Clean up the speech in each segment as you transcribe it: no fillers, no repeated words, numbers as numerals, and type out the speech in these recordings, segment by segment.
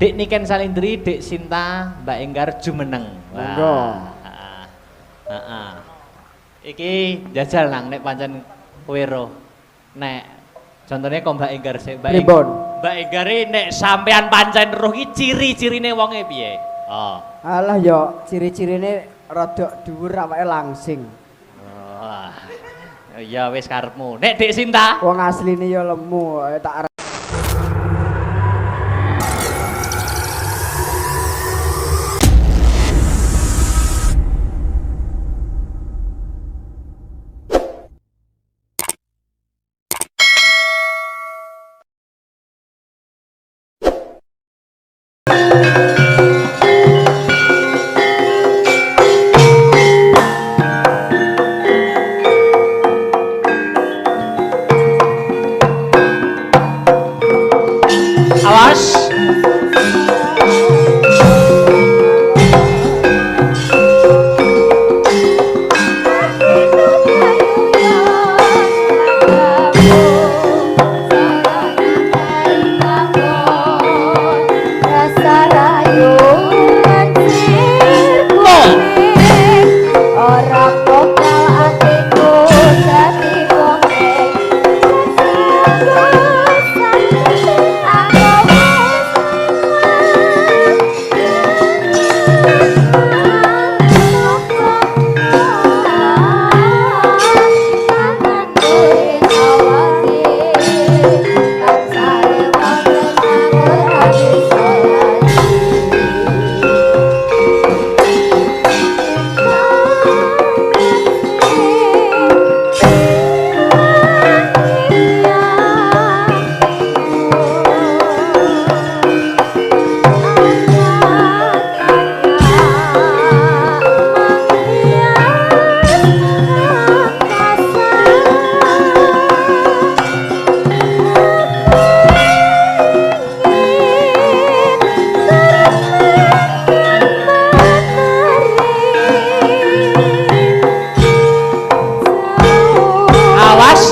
Dik Niken Salindri, Dik Sinta, Mbak Enggar jumeneng. Monggo. Heeh. Iki jajal nang nek pancen kowe ro. Nek contohnya kok Mbak Enggar sik Mbak Enggar nek sampean pancen roh iki ciri-cirine wonge piye? Oh. Alah yo ciri-cirine rodok dhuwur awake langsing. Oh. Ya wis karepmu. Nek Dik Sinta, Wong asline yo lemu tak awas.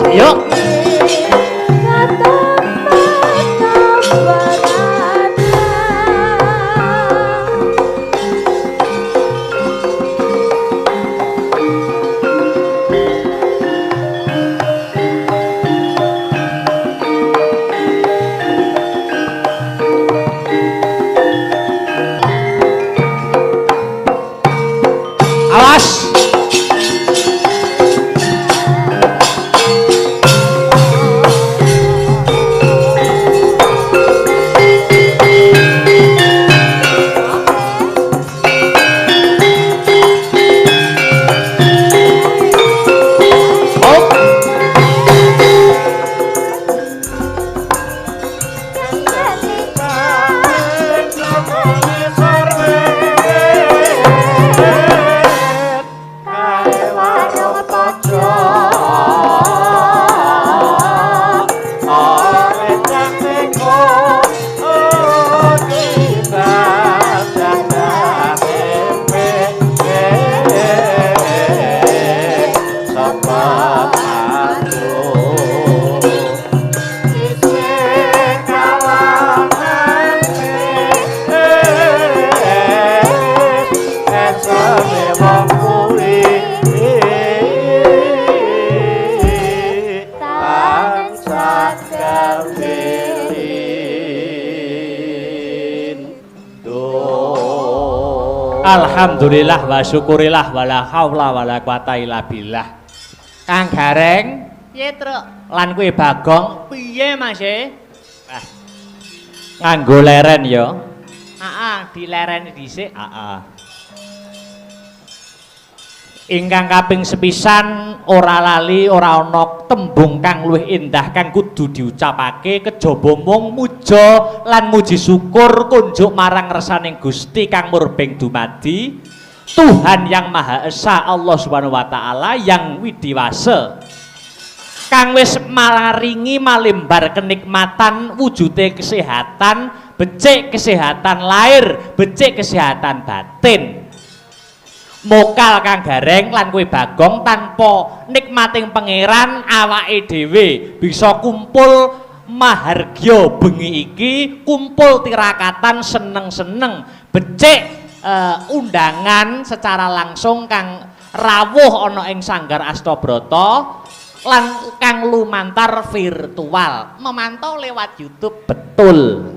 Yuk. Awas. Alhamdulillah wa syukurillah wala haula wala quwata illa billah. Kang Gareng, piye truk? Lan kuwi Bagong, piye Mas e? Ah. Nganggo leren ya. Heeh, dilereni dhisik. Heeh. Ingkang kaping sepisan ora lali ora ana tembung kang luwih endah kang kudu diucapake kejaba mung muja lan muji syukur kunjuk marang resaning Gusti kang murbeng dumadi Tuhan yang Maha Esa Allah Subhanahu wa taala yang widiwasa kang wis maringi malimbar kenikmatan wujude kesehatan becik kesehatan lahir becik kesehatan batin mokal Kang Gareng lan kowe Bagong tanpa nikmating pangeran awake dhewe bisa kumpul mahargya bengi iki kumpul tirakatan seneng-seneng becik undangan secara langsung kang rawuh ana ing Sanggar Astabrata lan kang lumantar virtual memantau lewat YouTube betul.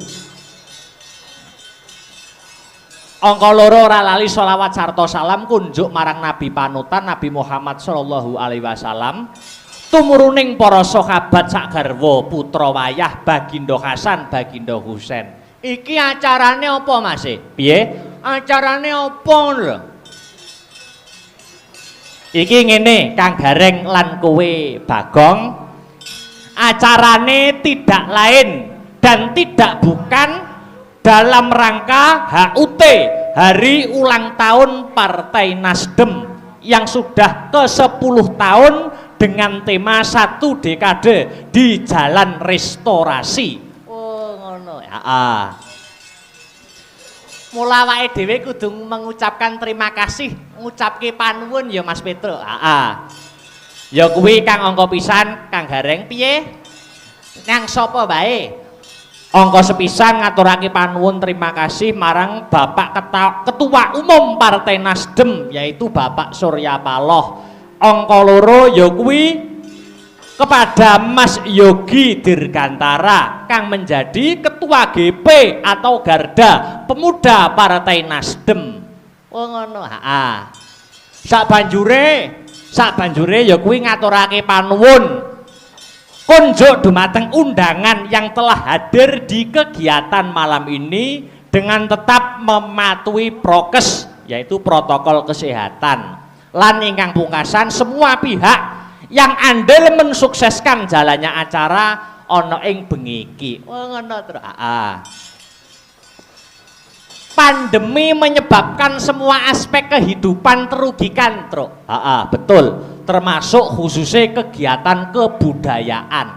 Angka loro ora lali sholawat sarta salam kunjuk marang Nabi panutan Nabi Muhammad sallallahu alaihi wasallam tumuruning para sahabat sak garwa putra wayah Baginda Hasan Baginda Husain. Iki acarane apa Mas? Piye? Acarane apa lho? Iki ngene Kang Gareng lan kowe Bagong. Acarane tidak lain dan tidak bukan dalam rangka HUT Hari Ulang Tahun Partai Nasdem yang sudah ke-10 tahun dengan tema 1 dekade di Jalan Restorasi. Oh ngono ya. Mula awake dhewe kudu mengucapkan terima kasih, ngucapke panuwun ya Mas Petro. Ya kuwi Kang angka pisan Kang Gareng piye? Nang sapa bae? Angka sepisan ngaturake panuwun terima kasih marang Bapak Ketua Umum Partai Nasdem yaitu Bapak Surya Paloh. Angka loro ya kuwi kepada Mas Yogi Dirgantara kang menjadi Ketua GP atau Garda Pemuda Partai Nasdem. Oh ngono. Sak banjure ya kuwi ngaturake panuwun kunjuk dumateng undangan yang telah hadir di kegiatan malam ini dengan tetap mematuhi prokes yaitu protokol kesehatan. Lan ingkang pungkasan semua pihak yang andil mensukseskan jalannya acara ana ing bengi iki. Oh ngono to. Pandemi menyebabkan semua aspek kehidupan terugikan, Truk. Betul. Termasuk khususnya kegiatan kebudayaan.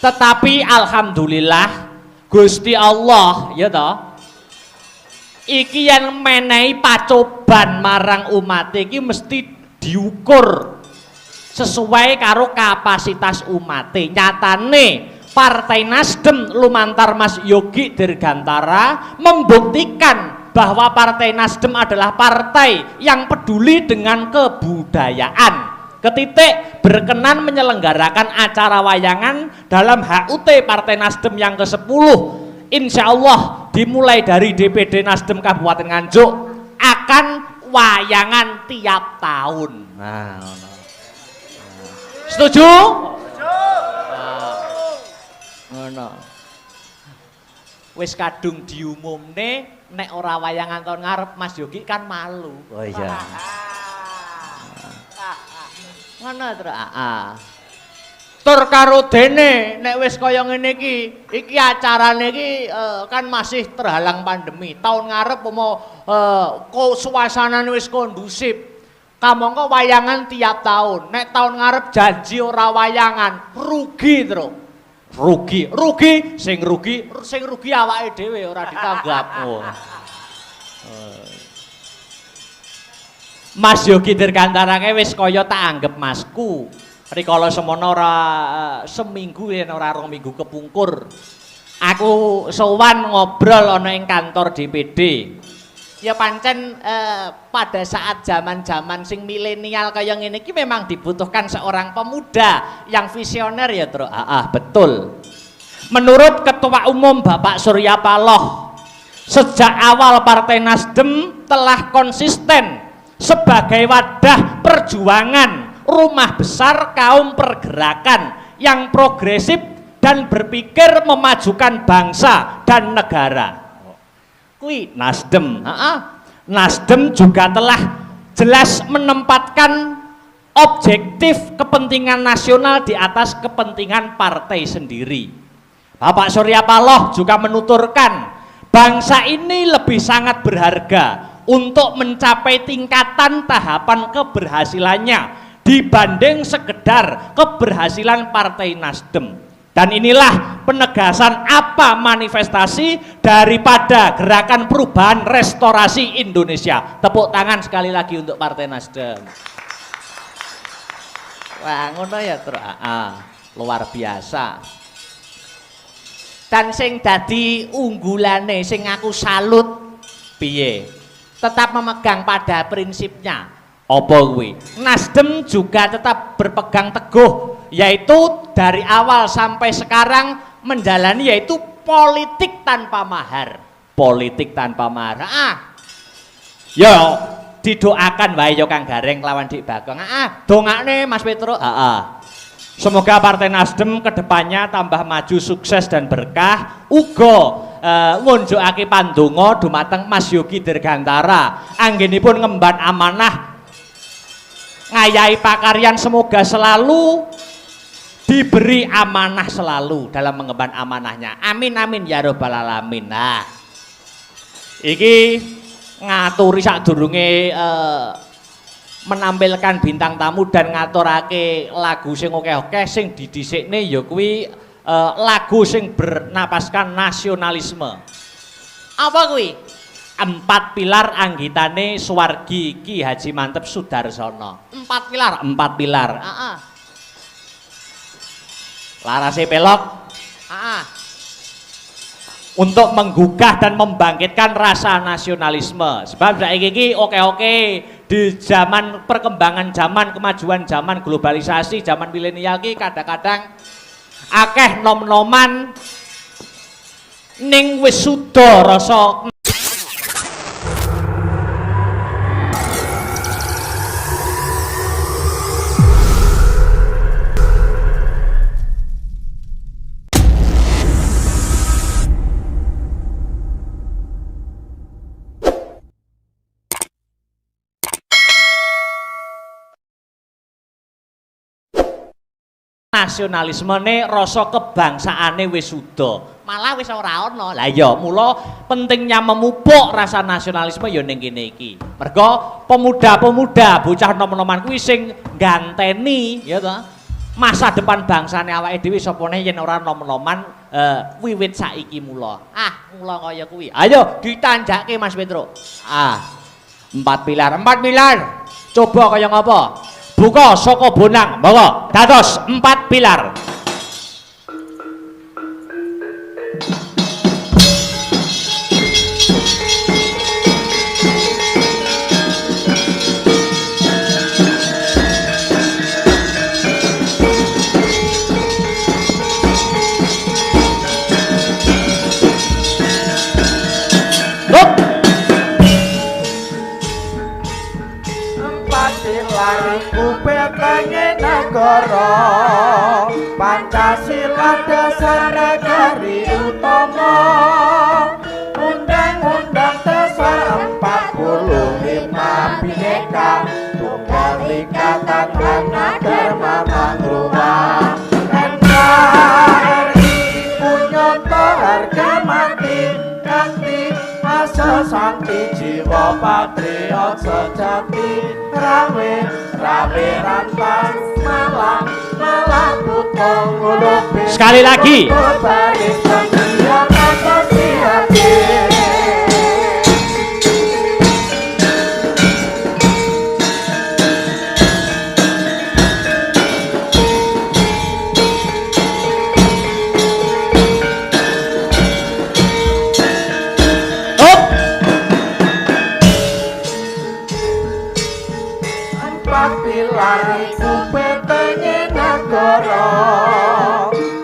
Tetapi alhamdulillah Gusti Allah ya toh iki yang menehi pacoban marang umat iki mesti diukur sesuai karo kapasitas umat. Nyatane Partai Nasdem lumantar Mas Yogi Dirgantara membuktikan bahwa Partai Nasdem adalah partai yang peduli dengan kebudayaan. Ketitik berkenan menyelenggarakan acara wayangan dalam HUT Partai Nasdem yang ke-10. Insya Allah dimulai dari DPD Nasdem Kabupaten Nganjuk akan wayangan tiap tahun. Setuju? Ngono. Wis kadung diumumne nek ora wayangan tahun ngarep Mas Yogi kan malu. Oh iya. Ngono to. Tur karo dene nek wis kaya ngene iki acarane iki kan masih terhalang pandemi. Tahun ngarep umpama suasanane wis kondusif. Kamangka wayangan tiap tahun. Nek tahun ngarep janji ora wayangan, rugi terus. Rugi, sing rugi awake dhewe ora ditanggap. Mas Yogi Dirgantara wis kaya tak anggap masku. Rikala semono ora seminggu yen ora 2 minggu kepungkur. Aku sowan ngobrol ana ing kantor DPD. Ya pancen pada saat zaman-zaman sing milenial kaya ngene iki memang dibutuhkan seorang pemuda yang visioner ya, Tru. Betul. Menurut Ketua Umum Bapak Surya Paloh, sejak awal Partai Nasdem telah konsisten sebagai wadah perjuangan rumah besar kaum pergerakan yang progresif dan berpikir memajukan bangsa dan negara. Kui Nasdem, Nasdem juga telah jelas menempatkan objektif kepentingan nasional di atas kepentingan partai sendiri. Bapak Surya Paloh juga menuturkan bangsa ini lebih sangat berharga untuk mencapai tingkatan tahapan keberhasilannya dibanding sekedar keberhasilan Partai Nasdem. Dan inilah penegasan apa manifestasi daripada gerakan perubahan restorasi Indonesia. Tepuk tangan sekali lagi untuk Partai Nasdem. Wah, ngono ya, Tru. Luar biasa. Dan sing dadi unggulane sing aku salut piye? Tetap memegang pada prinsipnya. Apa kuwi? Nasdem juga tetap berpegang teguh, yaitu dari awal sampai sekarang menjalani yaitu politik tanpa mahar. Politik tanpa mahar. Yo didoakan wae yo Kang Gareng lawan Dik Bagong. Dongakne Mas Petro. Semoga Partai Nasdem kedepannya tambah maju, sukses dan berkah. Uga ngunjukake pandonga dumateng Mas Yogi Dirgantara. Anggenipun ngemban amanah ngayahi pakaryan, semoga selalu diberi amanah selalu dalam mengemban amanahnya. Amin amin ya robbal alamin. Nah, iki ngaturi sadurunge menampilkan bintang tamu dan ngaturake lagu sing oke-oke sing didhisikne ya kuwi lagu sing bernapaskan nasionalisme. Apa kuwi? 4 pilar anggitane Suwargi Ki Haji Mantep Sudarsono. 4 pilar, 4 pilar. Larase pelok. Untuk menggugah dan membangkitkan rasa nasionalisme. Sebab saiki iki oke-oke di zaman perkembangan zaman, kemajuan zaman, globalisasi, zaman milenial iki kadang-kadang akeh nom-noman ning wis suda rasa nasionalismene, rasa kebangsaane wis suda, malah wis ora ana. Lah ya mula pentingnya memupuk rasa nasionalisme ya ning kene iki. Mergo pemuda-pemuda bocah nom-noman kuwi sing ganteni ya to masa depan bangsane awake dhewe sapane yen ora nom-noman wiwit saiki mula. Mula kaya kuwi. Ayo ditanjake Mas Petro. 4 pilar, 4 pilar. Coba kaya ngapa? Buka saka bonang, monggo dados 4 pilar. Pancasila dasar negari utama, Undang-Undang Dasar 45 Bhinneka Tunggal Ika Tadhana Dharma Mangruwa, NKRI punyata harga mati kanthi asa santi jiwa patriot sejati, rawe rantas malang putong ulupi. Sekali lagi.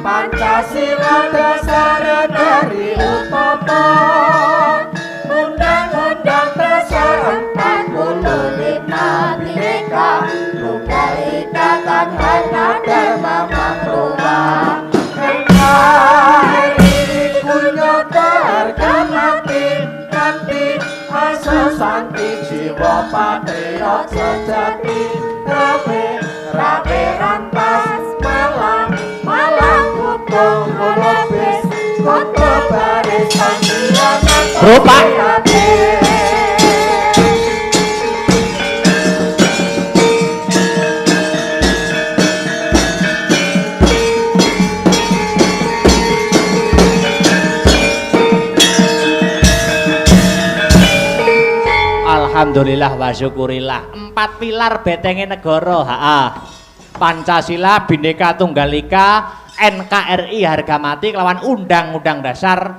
Pancasila dasar negari utama, Undang-Undang Dasar 45 Bhinneka Tunggal Ika Tadhana Dharma Mangruwa, NKRI punyata harga mati kanthi asa santi jiwa patriot sejati, rabe rantas malang putong golopis koto barisan dianan Rupa. Alhamdulillah wa syukurillah. 4 pilar betenge negara. Pancasila, Bhinneka Tunggal Ika, NKRI harga mati kelawan Undang-Undang Dasar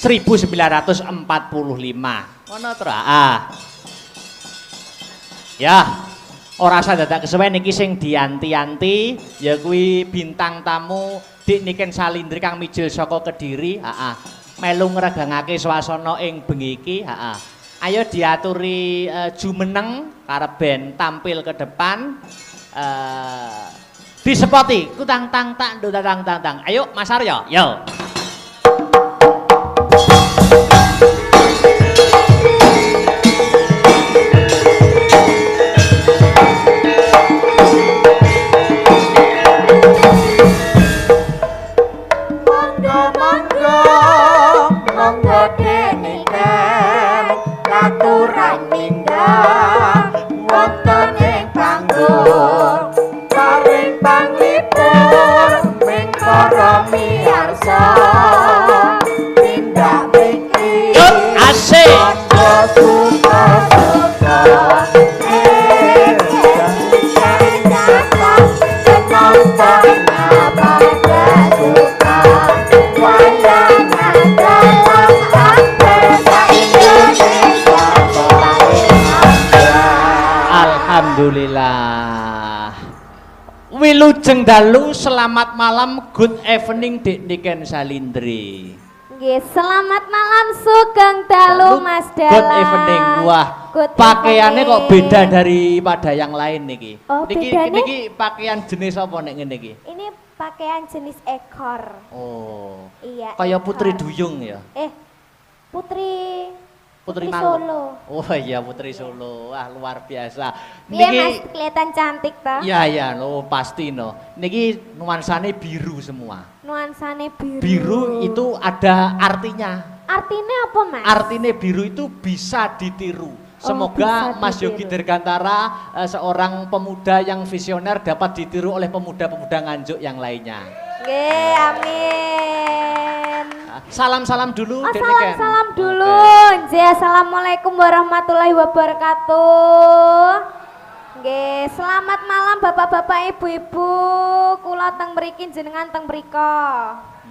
1945. Ngono to, Ya, ora usah dadak kesuwen iki sing dianti-anti ya kuwi bintang tamu Dik Niken Salindri kang mijil saka Kediri, melu ngregangake swasana ing bengi iki, Ayo diaturi jumeneng karep ben tampil ke depan. Disepoti kutang tang tak ndut tang tang tang. Ayo Mas Aryo, yo. Aturan mindah wonten ing panggung paring panglipur ming para miyarsa tindak mriki asik suka-suka Alhamdulillah. Wilujeng dalu, selamat malam, good evening Dik Niken Salindri. Nggih, selamat malam sugeng dalu Mas Dala. Good evening. Wah, pakaiannya kok beda daripada yang lain niki. Oh, niki pakaian jenis apa nek ngene iki? Ini pakaian jenis ekor. Oh. Iya. Kayak ekor. Putri Duyung ya. Putri Malu. Solo. Oh iya Putri Solo. Wah, luar biasa. Iya Mas, kelihatan cantik toh. Iya, no, pasti no. Niki nuansane biru semua. Nuansane biru. Biru itu ada artinya. Artinya apa Mas? Artinya biru itu bisa ditiru. Semoga bisa Mas ditiru. Yogi Dirgantara seorang pemuda yang visioner dapat ditiru oleh pemuda-pemuda Nganjuk yang lainnya. Nggih, amin. Salam-salam dulu, Oh, Dek Niken. salam dulu. Nggih, assalamualaikum warahmatullahi wabarakatuh. Nggih, selamat malam Bapak-bapak, Ibu-ibu. Kula teng mriki jenengan teng mriko.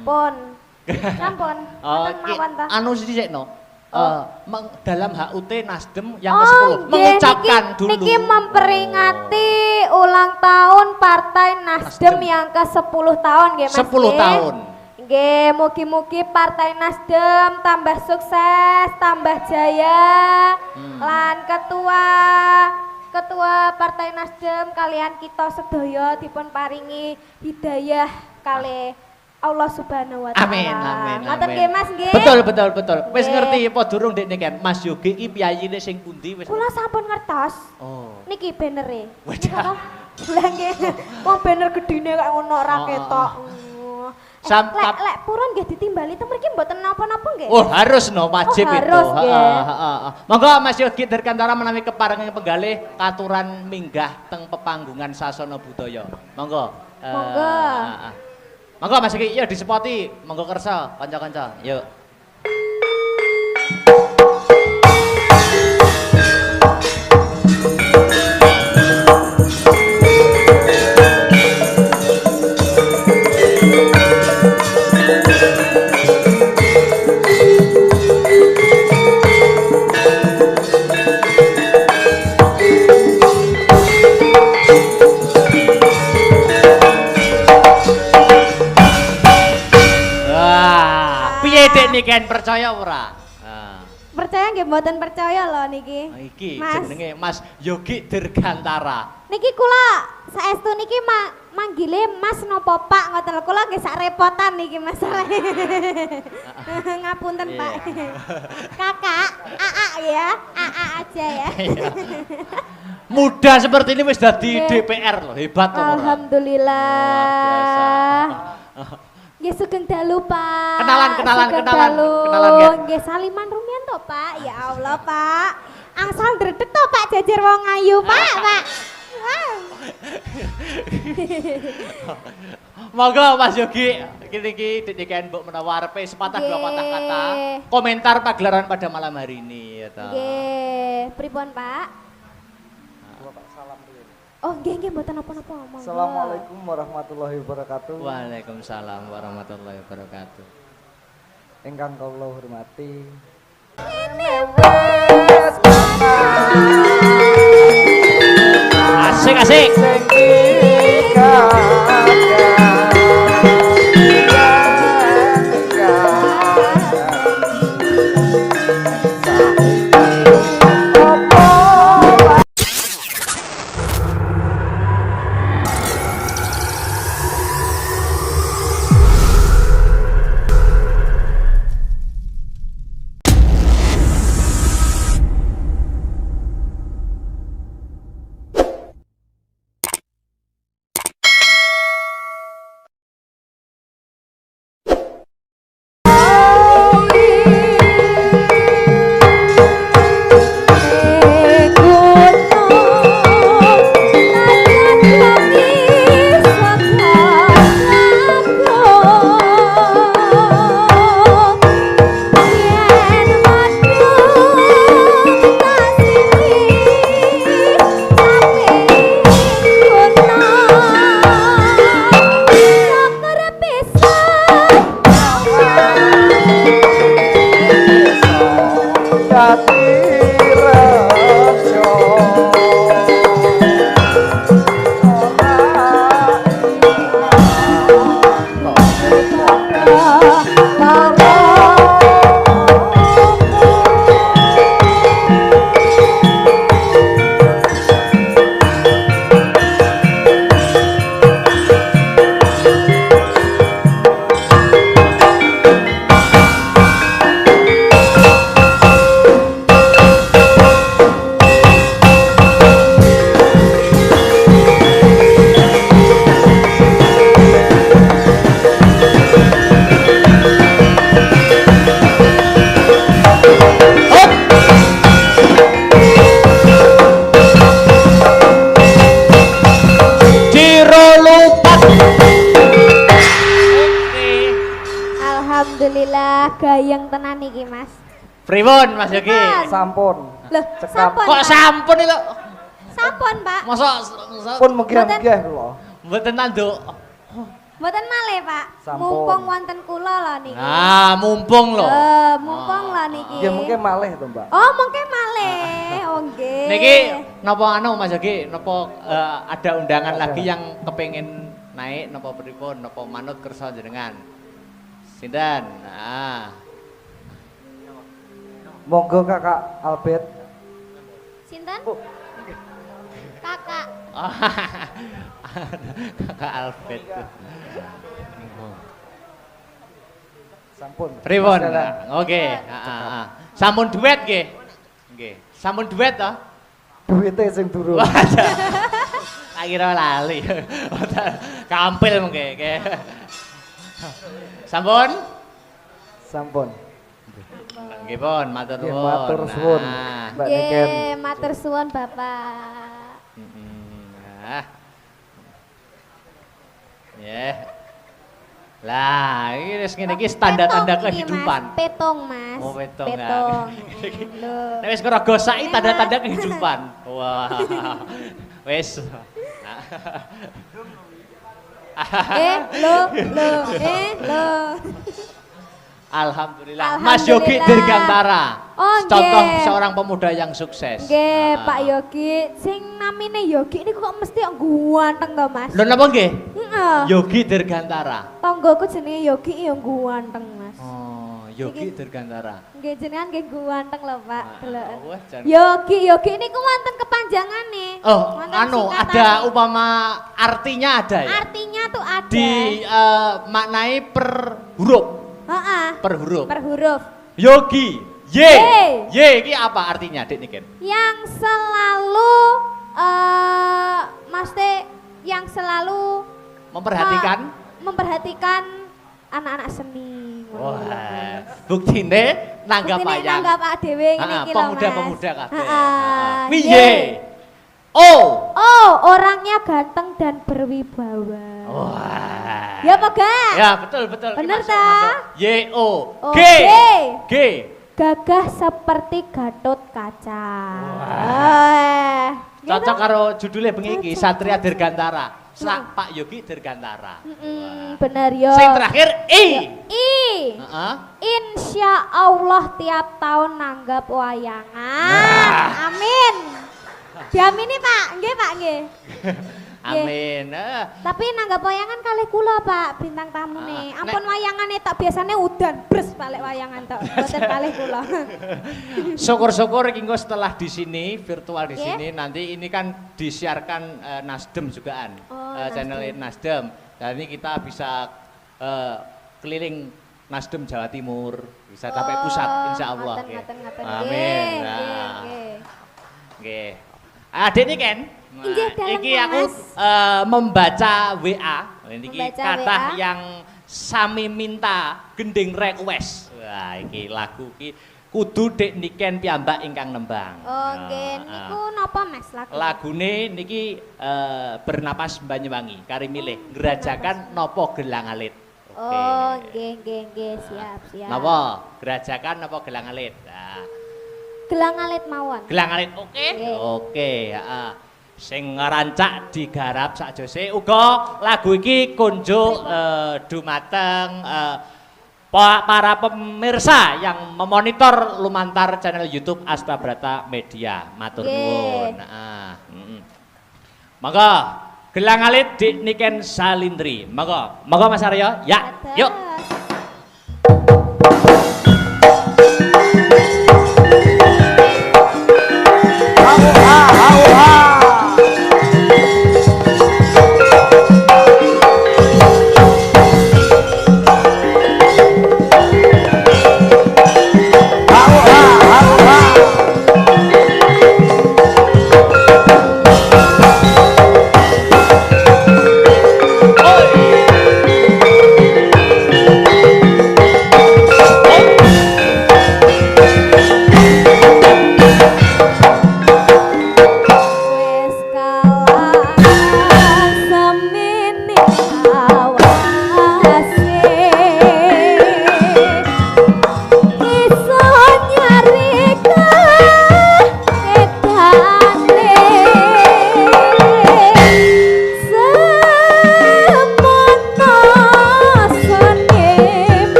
Pun. Sampun. Wonten mawon ta? Anu sithik no. Dalam HUT Nasdem yang Oh, ke-10 nggih, mengucapkan dulu. Niki memperingati ulang tahun Partai Nasdem yang ke-10 tahun nggih Mas. 10 tahun. Nggih, mugi-mugi Partai Nasdem tambah sukses, tambah jaya. Lan ketua Partai Nasdem kalian kita sedaya dipun paringi hidayah kali Allah Subhanahu wa taala. Amin, amin, Ngoten amin. nggih Mas nggih. Betul. Wis Nggih. ngerti apa durung Dek Niken? Mas Yogi iki piyayine sing pundi wis? Kula sampun ngertos. Oh. Niki bannere. Wadah. Lah nggih. Wong banner gedine kok ngono ora ketok. Lek purun nggih ditimbali teng mriki mboten napa-napa nggih. Oh, harus no, wajib Oh, itu. harus, nggih. Monggo Mas Yogi Dirgantara menawi keparengan penggalih katuran minggah teng pepanggungan sasana budaya. Monggo. Monggo. Monggo Mas Yogi, ya disepoti. Monggo kersa kanca-kanca. Yuk. Dek Niken percaya ora? Percaya nggih mboten percaya lho niki. Iki Mas. jenenge Mas Yogi Dirgantara. Niki kula saestu niki manggile Mas napa Pak ngoten lho. Kula nggih sak repotan niki masalah. Ngapunten Pak. Kakak, AA ya. AA aja ya. Muda seperti ini wis dadi Nggih. DPR loh, hebat loh. Alhamdulillah. Nggih sugeng dalu Pak. Kenalan. Sugeng dalu. Kenalan, nggih. Nggih saliman rumiyin to Pak. Ya Allah Pak. Angsal ndredeg to Pak jajar wong ayu Pak. Wow. Monggo Mas Yogi, iki Dek Niken mbok menawa arepe sepatah dua patah kata komentar pagelaran pada malam hari ini ya ta. Nggih, pripun Pak? Oh, nggih mboten napa-napa. Monggo. Assalamualaikum warahmatullahi wabarakatuh. Waalaikumsalam warahmatullahi wabarakatuh. Ingkang kula hormati. Asik asik. Alhamdulillah gayeng tenan iki, Mas. Pripun Mas Yogi? Sampun. Loh, sampun. Kok Pak? sampun itu? Sampun, Pak. Masa Pun megah-megah kula. mboten nanduk. Mboten malih, Pak. Sampun. Mumpung wonten kula lho niki. Nah, mumpung lho. Mumpung lho niki. Ya mungkin malih to, Mbak. Oh, mungkin malih. Oh, nggih. Niki napa anu Mas Yogi, napa ada undangan Ada. lagi yang kepengin naik napa pripun, napa manut kersa jenengan? Sinten? Nah. Monggo Kakak Albert. Sinten? Oh. Kakak. Kakak Alfred. Sampun. Pripun? Silakan. Oke, heeh. Sampun duet nggih. Nggih. Sampun duet to? Duwite sing durung. Tak kira lali. Kampil mengke. Sampun? Sampun. Nggih pun, matur Nggih, nuwun. matur suwun. Nah. Mbak Niken. Nggih, matur suwun Bapak. Nah. Ya. Lah, ini wis ngene iki tanda-tanda Petong iki, kehidupan. Mas. Petong, Mas. Oh, petong, ya. Petong. Loh. Nek wis karo gosaki tanda-tanda kehidupan. Wah. Wis. Lo. Alhamdulillah. Mas Yogi Alhamdulillah. Dirgantara. Oh, Contoh nggih. seorang pemuda yang sukses. Nggih, Ah. Pak Yogi. Sing namine Yogi niku kok mesti ganteng to, Mas? Lho napa nggih? Heeh. Yogi Dirgantara. Tonggoku jenenge Yogi ya ganteng, Mas. Oh, Yogi Dirgantara. Nggih jenengan nggih ganteng lho, Pak. Delok. Wah, jan- Yogi niku wonten kepanjangane. Oh, Wonten anu singkatane. ada upama artinya ada ya? Artinya tuh ada. Di maknai per huruf, Heeh. per huruf. Per huruf. Yogi, Y. Y iki apa artinya, Dik Niken? Yang selalu Mas Teh yang selalu memperhatikan anak-anak seni. Wah, buktine nanggap Buktine ayang. nanggap awak dhewe ngene iki lho, Mas. Pemuda-pemuda kabeh. Heeh. Piye? Oh. Oh, orangnya ganteng dan berwibawa. Wah. Ya apa gak? Ya, betul. Ini Bener masuk, ta? masuk. Y O G. Oke. G. Gagah seperti Gatot Kaca. Wah. Cocok karo judulnya bengi iki Satria Dirgantara. Pak Yogi Dirgantara. Bener yo. Sing terakhir I. Insya Allah tiap tahun nanggap wayangan. Amin. Diamini Pak, nggih Pak nggih. Amin. Tapi nanggap wayangan kalih kula Pak bintang tamu nih. Ampun wayangane tak biasanya udan bres balik wayangan tok. Mboten kalih kula. Syukur-syukur iki setelah di sini virtual di sini nanti ini kan disiarkan Nasdem jugaan. Channel Nasdem. Dan ini kita bisa keliling Nasdem Jawa Timur, bisa sampai pusat insya Allah. Amin. Nggih. Adik ini kan, iki aku membaca WA, iki kata yang sami minta gending request. Wah, iki lagu iki kudu Dek Niken piyambak ingkang nembang. Oke, niku napa Mas lagu? Lagune niki Bernapas Banyuwangi, kari milih Gerajakan Nopo Gelang Alit. Oh, nggih, siap. Napa? Gerajakan napa Gelang Alit? Nah. Gelang alit mawon. Gelang alit oke, heeh. Sing ngerancak digarap sakjose uga lagu iki kunjuk dumateng para pemirsa yang memonitor lumantar channel YouTube Astabrata Media. Matur nuwun. Monggo Gelang Alit Dik Niken Salindri. Monggo Mas Aryo. Ya, yuk.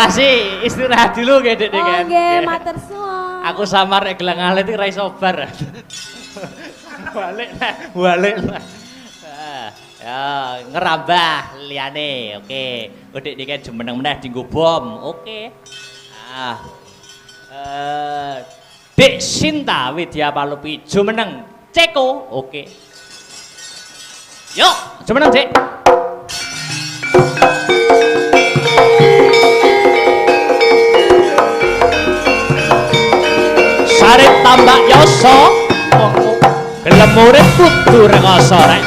makasih. Istirahat dulu nggih, Dik kan. Nggih, matur suwun. Aku samar nek gelang alit iki ra iso bar. Balik lah. Ya, ngerambah liyane. Oke. Dik Dik jumeneng meneh dienggo bom. Oke. Dik Sinta Widya Palupi jumeneng Ceko. Oke. Yuk, jumeneng Dik. Sarip tambak yoso gelem urip kudu rekoso rek.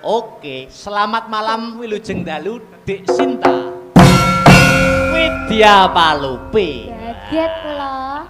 Oke, selamat malam wilujeng dalu Dik Sinta Widya Palupi. Kaget kula.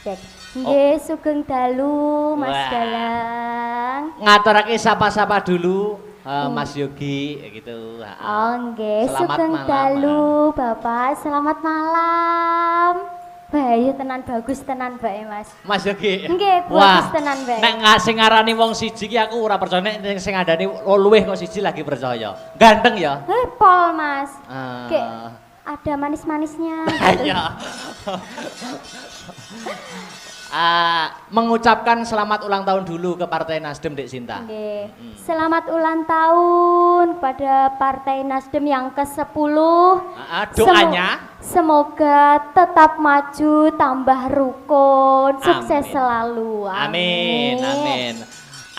Cek. Nggih, sugeng dalu Mas Galang. Ngaturake sapa-sapa dulu Mas Yogi gitu. Oh nggih, Selamat sugeng malam. dalu Bapak. Selamat malam. Bayu tenan bagus tenan bae Mas. Mas Yogi. Nggih, bagus tenan bae. Nek sing ngarani wong siji ki aku ora percaya, nek sing ngandani luwih kok siji lagi percaya. Ganteng ya? Pol Mas. Ah. Kayak ada manis-manisnya. Iya. Mengucapkan selamat ulang tahun dulu ke Partai Nasdem, Dik Sinta. Nggih. Selamat ulang tahun pada Partai Nasdem yang ke-10. Doanya Semoga tetap maju, tambah rukun, sukses selalu. Amin, amin.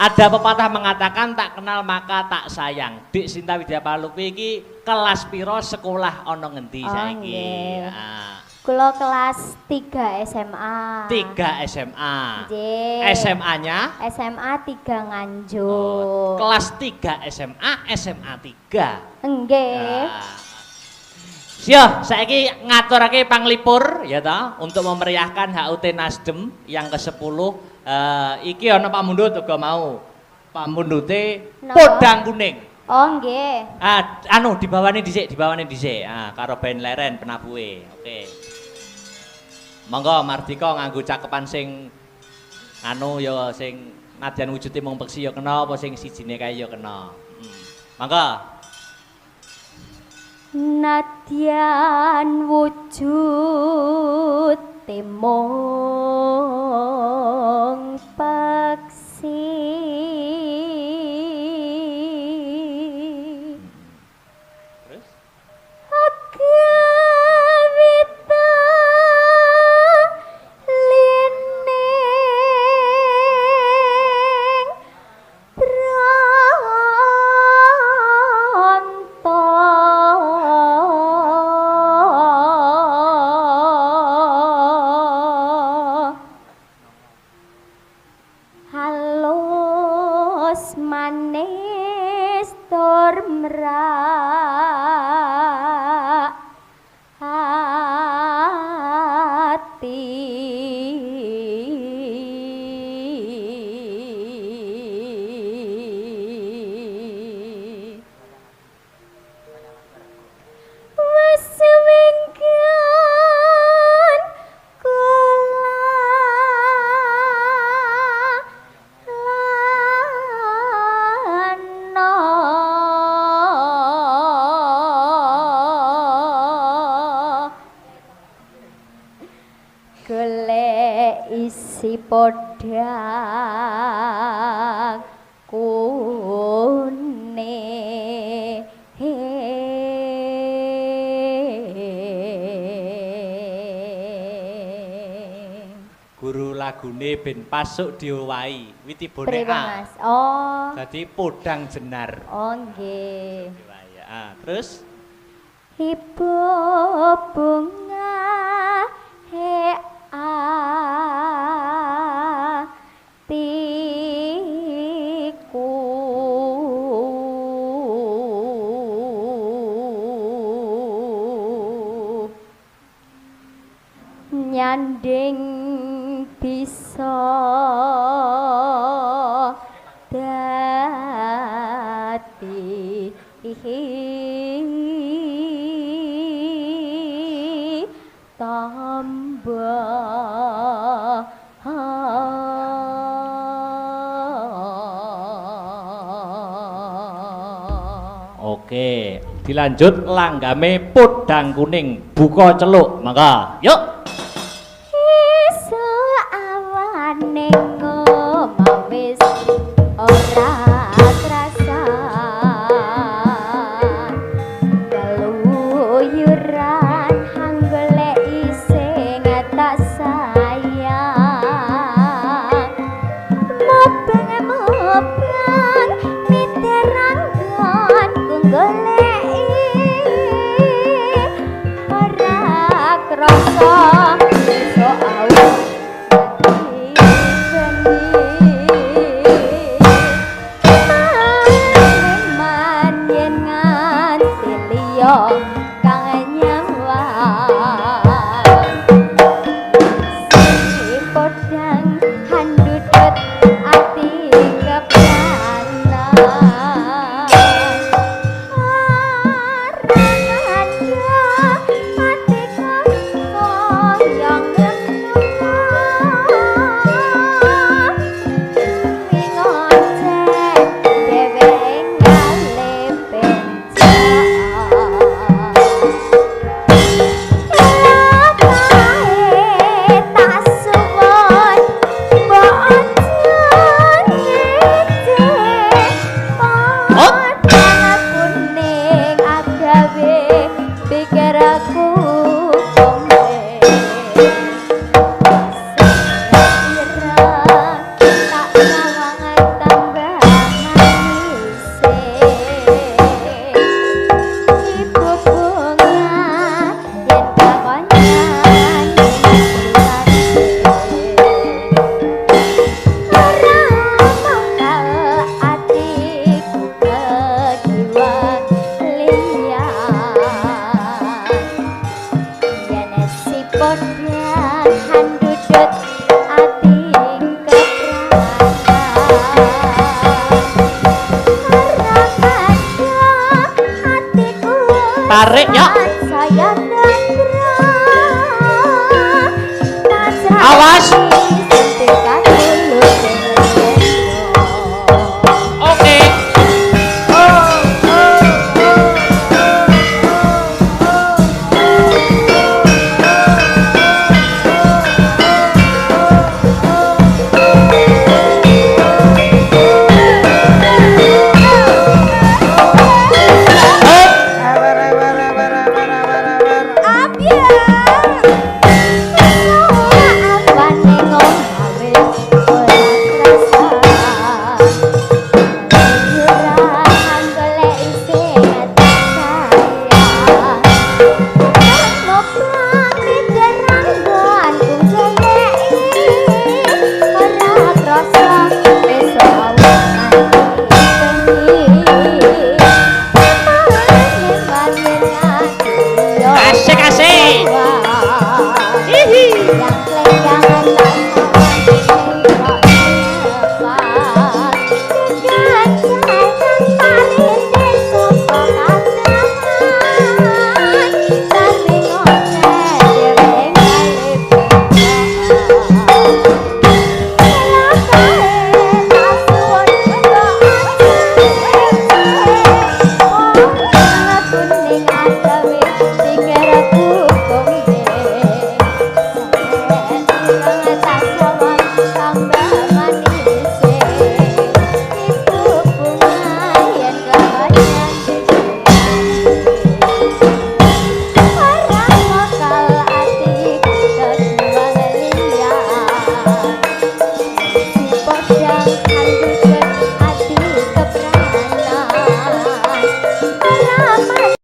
Ada pepatah mengatakan tak kenal maka tak sayang. Dik Sinta Widya Palupi iki kelas piro sekolah ana ngendi saiki? Kula kelas 3 SMA. 3 SMA. Nggih. SMA-nya? SMA 3 Nganjuk. Kelas 3 SMA, SMA 3. Nggih. Siap, saiki ngaturake panglipur ya ta untuk memeriahkan HUT Nasdem yang ke-10. Iki ana Pak Mundut uga mau. Pak Mundute podang kuning. Oh nggih. Anu dibawani dhisik, karo band leren penabuhe. Oke. Monggo Mardika nganggo cakepan sing anu ya sing nadyan wujude mung peksi ya kena apa sing sijine kae ya kena. Monggo. Nadyan wujud temong peksi Terus? Agawita lining halus manis tur merak hati wis wingkan kula lana golek isi podang kuning. Guru lagune ben pasuk diowahi Witibone Pripun, A. Mas? Oh. Dadi podang jenar. Oh nggih. Terus Ibu bunga hatiku nyanding bisa dadi Oke, dilanjut langgame podang kuning buka celuk maka yuk iso awane ngomong wis ora krasa keluyuran hang golek sing tak sayang mobang miterang ku goleki ora krasa iso awak tarik ya awas oke Ramai